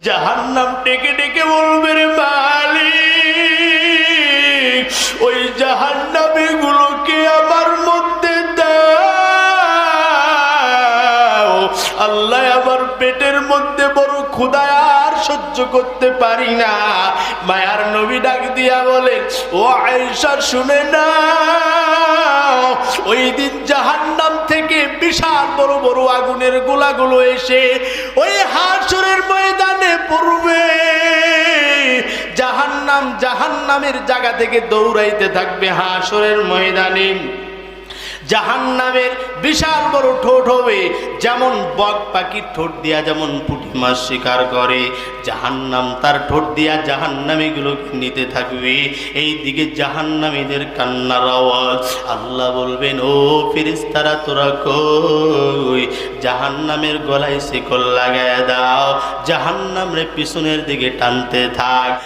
জাহান্নাম ডেকে ডেকে বলবে, রে মালিক, ওই জাহান্নামী গুলোকে আমার মধ্যে দাও। আল্লাহ, আমার পেটের মধ্যে বড় ক্ষুধা, আর সহ্য করতে পারি না। মায়ার নবী ডাক দিয়া বলে, ও আয়েশা, শুনে না, ওই দিন জাহান্নাম থেকে বিশাল বড় বড় আগুনের গোলাগুলো এসে ওই হাসরের ময়দানে পড়বে। জাহান্নামের জায়গা থেকে দৌড়াইতে থাকবে হাসরের ময়দানে। জাহান্নামের বিশাল বড় ঠোঁট হবে, যেমন বক পাখির ঠোঁট দিয়া যেমন পুঁটি মাছ শিকার করে, জাহান্নাম তার ঠোঁট দিয়া জাহান্নামীগুলোকে নিতে থাকবে। এই দিকে জাহান্নামীদের কান্নার আওয়াজ। আল্লাহ বলবেন, ও ফেরেশতারা, তোরা কই? জাহান্নামের গলায় শিকল লাগায় দাও, জাহান্নামরে পিছনের দিকে টানতে থাক।